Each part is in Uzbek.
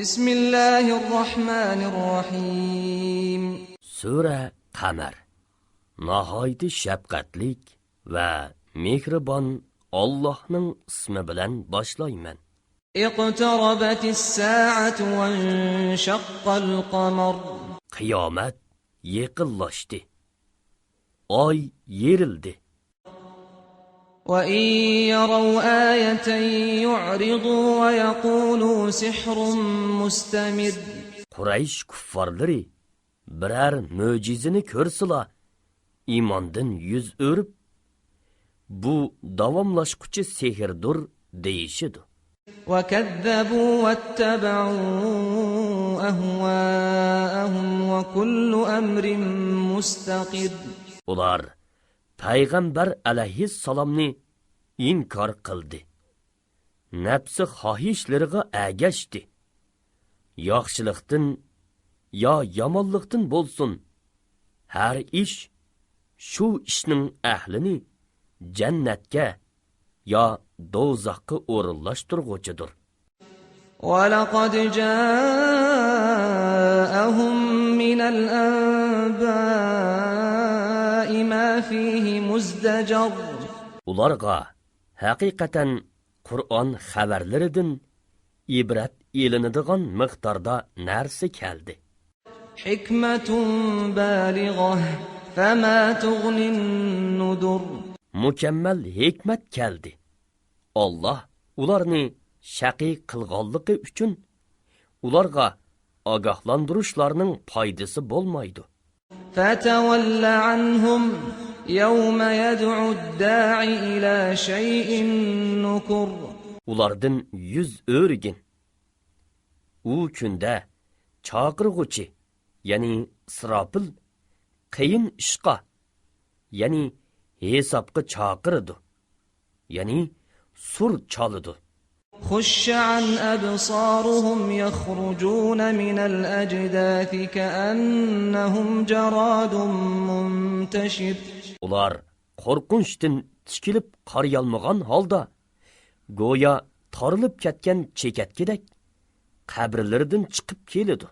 Bismillahirrahmanirrahim. Sura Qamar. Nihoyat shafqatlik va mehribon Allohning ismi bilan boshlayman. Iqtarabatis sa'atu wa inshaqqal qamar. Qiyomat yaqinlashdi. Oy yerildi. وَإِنْ يَرَوْا آيَةً يُعْرِضُوا وَيَقُولُوا سِحْرٌ مُسْتَمِرٌ. Quraysh kuffarlari birer mo'jizani ko'rsila imondan yuz o'rib, bu davomlashquchi sehrdir deyishidi. وَكَذَّبُوا وَاتَّبَعُوا أَهْوَاءَهُمْ وَكُلُّ أَمْرٍ مُسْتَقِرٌ. Ular Payg'ambar alayhissalomni inkor qildi. Nafsi xohishlariga agashdi. Yaxshilikdan yo yomonlikdan bo'lsin, har ish shu ishning ahlini jannatga yo do'zaxga o'rinlashtirguchidir. وَلَقَدْ جَاءَهُم مِّنَ الْأَنبَاءِ مَا فِيهِ مُزْدَجَرٌ. Ularga haqiqatan Qur'on xabarlaridan ibrat elinadigan miqdorda narsa keldi. Hikmatun baligha fama tughnin nudur. Mukammal hikmat keldi. Alloh ularni shaqiy qilganligi uchun ularga ogohlantirishlarning foydasi bo'lmaydi. Fatawalla anhum yawma yad'u ad-da'i ila shay'in nukur. Ulardan yüz o'rgin. U kunda chaqirg'uchi, ya'ni Isrofil qiyin ishqa, ya'ni hesabga chaqirdi, ya'ni sur chalidi. خش عن أبصارهم يخرجون من الأجداث كأنهم جراد منتشر. Ular qo'rqinchdan tikilib qarayolmagan holda go'yo torilib ketgan chekatkidek qabrlaridan chiqib keladi.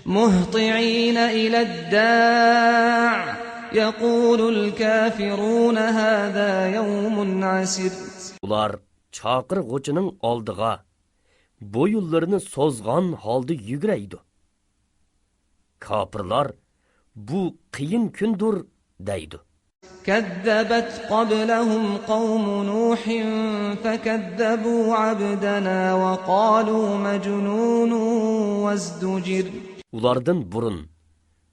مهطعين إلى الداع يقول الكافرون هذا يوم عسر. Ular chaqirg'uchining oldiga bo'yinlarini so'zg'an holda yuguraydi. Kofirlar bu qiyin kundir deydi. كذبت قبلهم قوم نوح فكذبوا عبدنا وقالوا مجنون وازدجر. Ulardan burun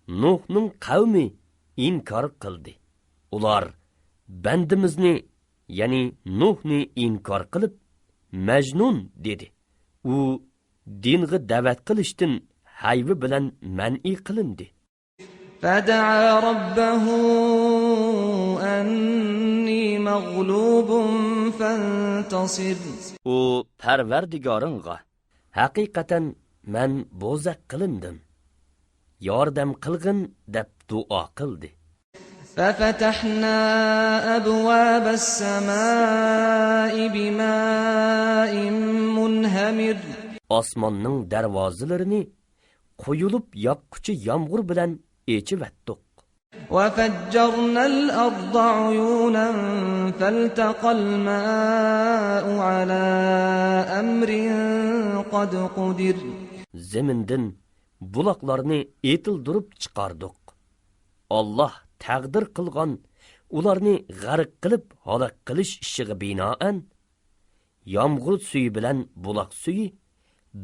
Nuhning qavmi inkor qildi. Ular bandimizni, ya'ni Nuhni inkor qilib majnun dedi. U dinga da'vat qilishdan hayvi bilan man'i qilindi. فدعا ربه أني مغلوب فانتصر. U Parvardigoringga haqiqatan men bo'zaq qilindim, yordam qilgin deb duo qildi. ففتحنا أبواب السماء بماء منهمر. Osmonning darvozalarini qo'yilib yoqquchi yomg'ir bilan echivatdik. وفجرنا الأرض عيونا فالتقى الماء على أمر قد قدر. Zemindan buloqlarni etildirib chiqardik. Alloh taqdir qilgan ularni g'arq qilib halok qilish ishiga binoan yomg'ir suyi bilan buloq suyi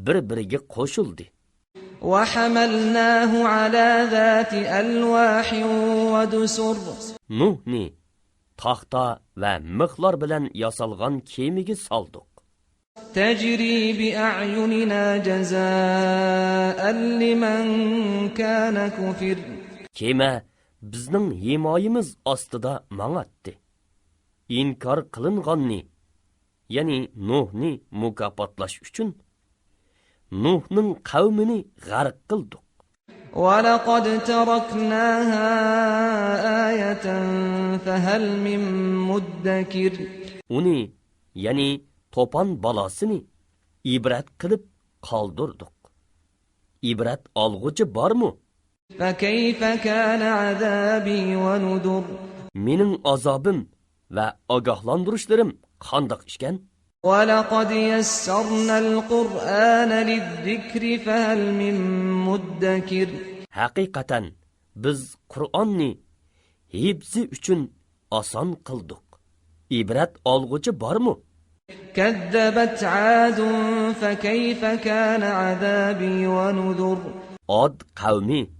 bir-biriga qo'shildi. وحملناه على ذات ألواح ودسر. Nuhni taxta va mixlar bilan yasalgan kemiga soldik. تجري بأعيننا جزاء لمن كان كفر. Kema bizning himoyamiz ostida mang'atdi. Inkor qilinganni, ya'ni Nuhni mukofotlash uchun Nuhning qavmini g'arq qildik. وَلَقَدْ تَرَكْنَاهَا آيَةً فَهَلْ مِن مُدَّكِرٍ. Uni, ya'ni to'pon balosini ibrat qilib qoldirdik. İbrat olg'uchi bormi? فكيف كان عذابي ونذر Mening azobim va ogohlantirishlarim qandoq ishkan? ولقد يسرنا القرآن للذكر فهل من مدكر Haqiqatan biz Qur'onni hibzi uchun oson qildik. Ibrat olg'uchi bormi? كذبت عاد فكيف كان عذابي ونذر Od qavmi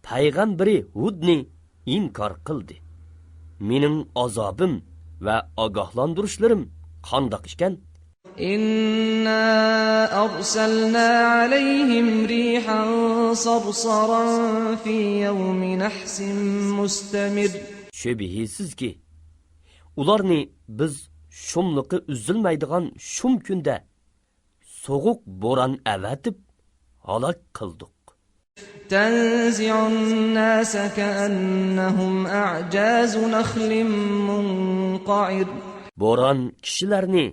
payg'ambari Hudni inkor qildi. Mening azobim va ogohlantirishlarim qandoq ishkan? إنا أرسلنا عليهم ريحا صرصرا في يوم نحس مستمر Shubhisizki, ularni biz shumliqi uzilmaydigan shum kunda so'g'uq bo'ron avatib halok qildik. تنزع الناس كأنهم أعجاز نخل منقعر Bo'ron kishilarni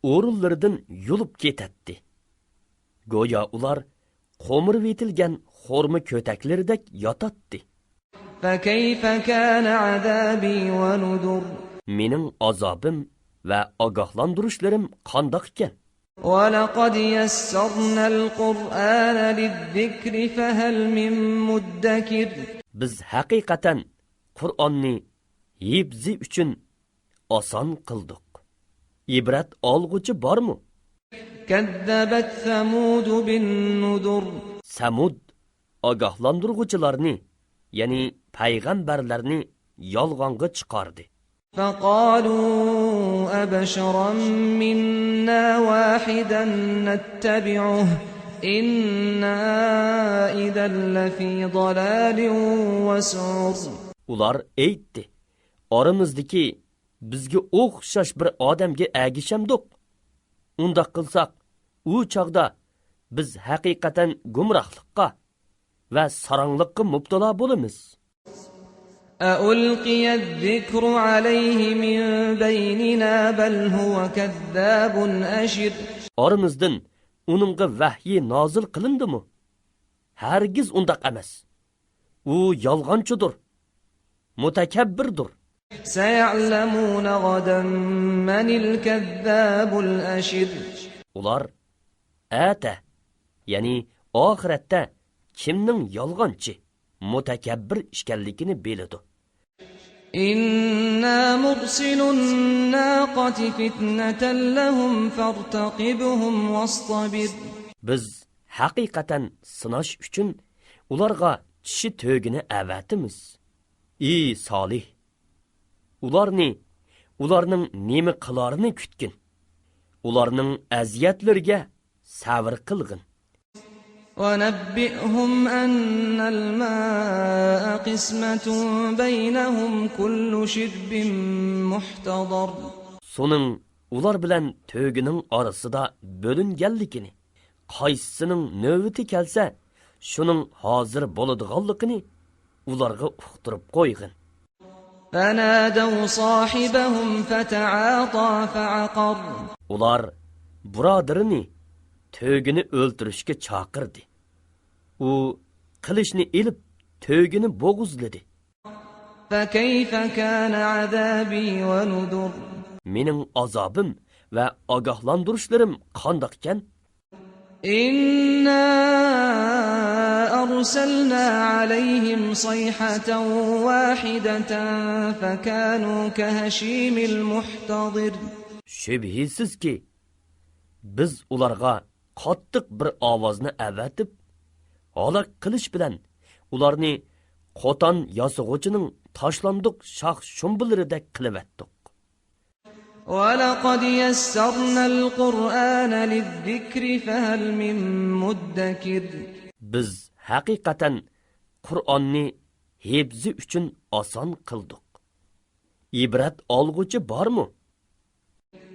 o'rinlaridan yulib ketadi. Go'yo ular qo'mirib etilgan xurma ko'taklaridek yotadi. فكيف كان عذابي ونذر Mening azobim va ogohlantirishlarim qandoq ekan? ولقد يسرنا القرآن للذكر فهل من مدكر Biz haqiqatan Qur'onni hibzi uchun oson qildik. Ibrat olg'uchi bormi? كذبت ثمود بالنذر Samud ogohlantiruvchilarni, ya'ni payg'ambarlarni yolg'onga chiqardi. فقالوا أبشرا منا واحدا نتبعه إنا إذا لفي ضلال وسعر Ular aytdi: "Oramizdagi bizga o'xshash bir odamga agishamdiq. Unda qilsak, u chaqda biz haqiqatan gumrohlikqa va sarangliqqa mubtalo bo'lamiz." أألقي الذكر عليه من بيننا بل هو كذاب أشر Oramizdan uningga vahyi nozil qilindimi? Hargiz undaq emas. U yolg'onchidir, mutakabbirdir. سيعلمون غدا من الكذاب الأشر Ular ata, ya'ni oxiratda kimning yolg'onchi, mutakabbir ishkanligini biladi. إنا مرسل الناقة فتنة لهم فارتقبهم واصطبر Biz haqiqatan sinash uchun ularga tishi to'gini avatimiz. Ey Solih, ularning nima qilarini kutgin. Ularning aziyatlariga sabr qilgin. ونبئهم أن الماء قسمة بينهم كل شرب محتضر So'ning ular bilan to'gining orasida bo'linganligini, qaysisining navbati kelsa, shuning hozir bo'ladiganligini ularga uqtirib qo'ygin. فنادوا صاحبهم فتعاطى فعقر Ular birodarini to'gini o'ltirishga chaqirdi. U qilishni ilib to'gini bo'g'izladi. فكيف كان عذابي ونذر Mening azobim va ogohlantirishlarim qandoq ekan? إنا أرسلنا عليهم صيحة واحدة فكانوا كهشيم المحتضر Shubhisizki, biz ularga qattiq bir ovozni avatib, halok qilish bilan ularni qo'ton yasug'uchining tashlandiq shox shumbularidek qilibatdik. ولقد يسرنا القرآن للذكر فهل من مدكر Biz haqiqatan Qur'onni hibzi uchun oson qildik. Ibrat olg'uchi bormi?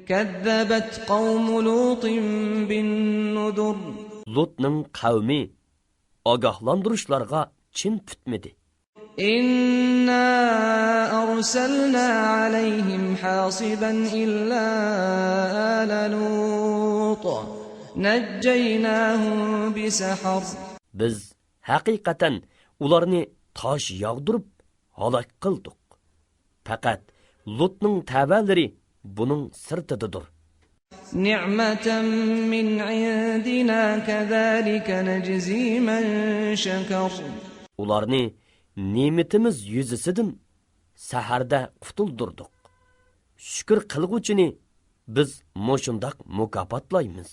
كذبت قوم لوط بالنذر Lutning qavmi ogohlantirishlarga chin tutmadi. إنا أرسلنا عليهم حاصبا إلا آل لوط نجيناهم بسحر Biz haqiqatan ularni tosh yog'dirib halok qildik. Faqat Lutning tabalari buning sirtidir. نعمة من عندنا كذلك نجزي من شكر Ularni ne'matimiz yuzisidan saharda qutuldirdik. Shukr qilguvchini biz moshundaq mukofotlaymiz.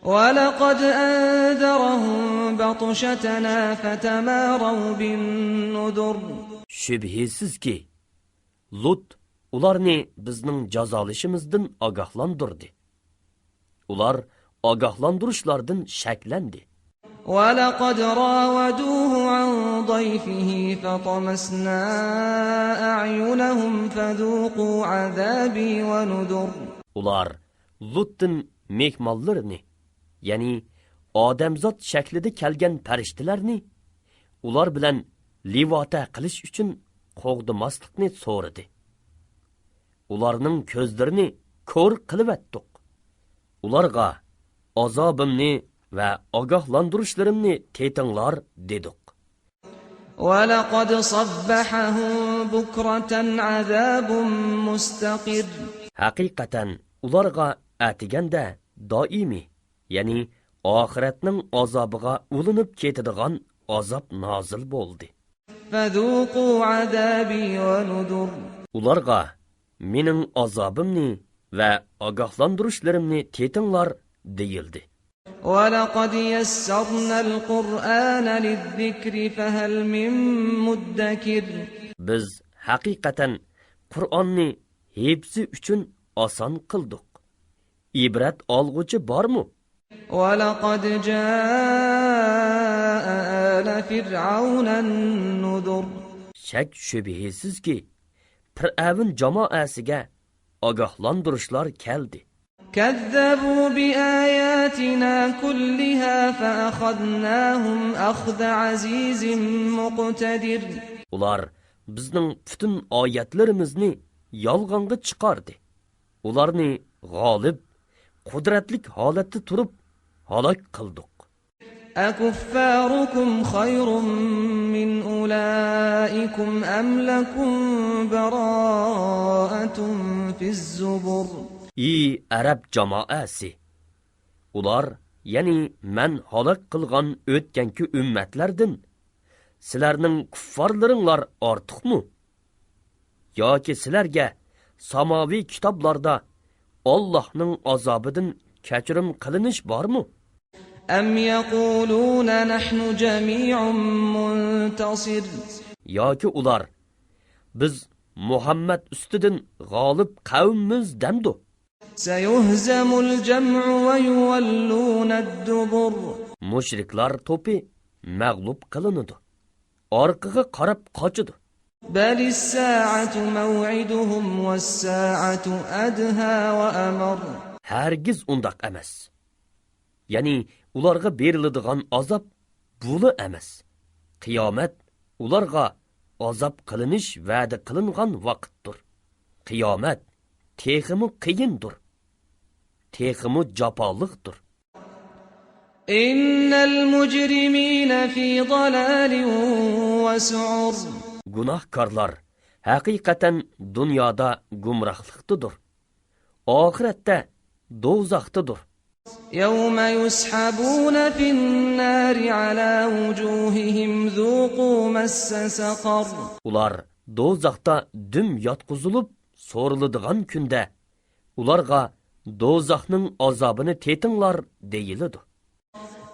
ولقد أنذرهم بطشتنا فتماروا بالنذر Shubhisizki, Lut ularni bizning jazolashimizdan ogohlantirdi. Ular ogohlantirishlardan shaklandi. ولقد راودوه عن ضيفه فطمسنا أعينهم فذوقوا عذابي ونذر Ular Lut'ın mehmonlarini, ya'ni odamzod shaklida kelgan farishtalarni ular bilan livota qilish uchun qo'g'dimaslikni so'radi. Ularning ko'zlarini ko'r qilib etdik. Ularga azobimni va ogohlantirishlarimni tetinglar dedik. ولقد صبحهم بكرة عذاب مستقر Haqiqatan ularga atiganda doimiy, ya'ni oxiratning azobiga ulinib ketadigan azob nozil bo'ldi. فذوقوا عذابي ونذر Ularga mening azobimni va ogohlantirishlarimni tetinglar deyildi. ولقد يسرنا القرآن للذكر فهل من مدكر Biz haqiqatan Qur'onni hepsi uchun oson qildik. Ibrat olg'uchi bormi? ولقد جاء آل فرعون النذر Shak shubhisizki, Fir'avn jamoasiga ogohlantirishlar keldi. كذبوا بآياتنا كلها فأخذناهم أخذ عزيز مقتدر Ular bizning butun oyatlarimizni yolg'onga chiqardi. Ularni g'olib, qudratlik holatda turib halok qildik. أكفاركم خير من أولئكم أم لكم براءة في الزبر Ey Arab jamoasi! Ular, ya'ni men halok qilgan o'tganki ummatlardan sizlarning kuffarlaringlar ortiqmi? Yoki sizlarga samoviy kitoblarda Allohning azobidan kechirim qilinish bormi? أم يقولون نحن جميع منتصر Yoki ular biz Muhammad ustidan g'olib qavmimiz demdi. سيهزم الجمع ويولون الدبر Mushriklar to'pi mag'lub qilinadi. Orqaga qarab qochidi. بل الساعة موعدهم والساعة أدهى وأمر Hargiz undaq emas. Ya'ni ularga beriladigan azob buli emas. Qiyomat ularga azob qilinish va'da qilingan vaqtdir. Qiyomat teximi qiyindir. Teximi jafoliqdir. إن المجرمين في ضلال وسعر Gunohkorlar haqiqatan dunyoda gumrohlikdadir. Oxiratda do'zaxdadir. يوم يسحبون في النار على وجوههم ذوقوا مس سقر Ular do'zaxda dum yotqizilib so'riladigan kunda ularga do'zaxning azobini tetinglar deyiladi.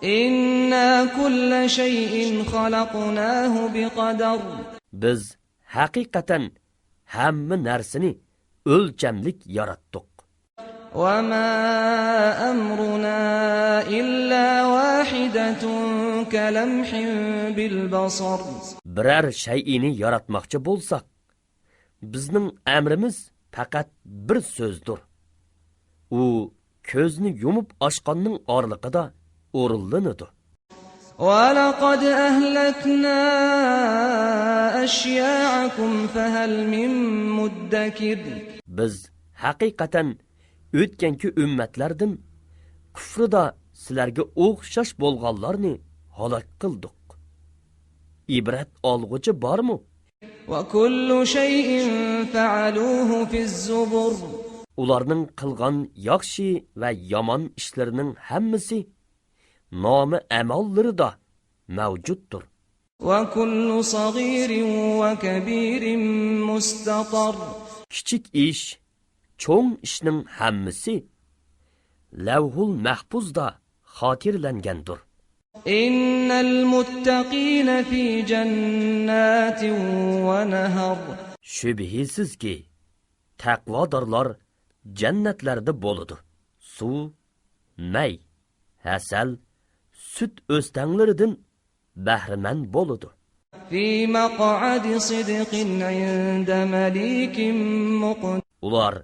إنا كل شيء خلقناه بقدر Biz haqiqatan hamma narsani o'lchamlik yaratdik. وما أمرنا إلا واحدة كلمح بالبصر Biror shay'ini yaratmoqchi bo'lsak, bizning amrimiz faqat bir so'zdir. U ko'zni yumib ochqonning orliqida o'rinlanadi. ولقد أهلكنا أشياعكم فهل من مدكر Biz haqiqatan o'tganki ummatlardan kufrida sizlarga o'xshash bo'lganlarni halok qildik. Ibrat olg'uchi bormi? وكل شيء فعلوه في الزبر Ularning qilgan yaxshi va yomon ishlarining hammasi nomi amallarida mavjuddir. وكل صغير وكبير مستطر Kichik ish, cho'ng ishning hammasi lavhul mahfuzda xotirlangandir. إن المتقين في جنات ونهر Shubhisizki, taqvodorlar jannatlarda bo'ladi. Suv, may, hasal, sut o'stanglaridan bahramand bo'ladi. في مقعد صدق عند مليك مقتدر Ular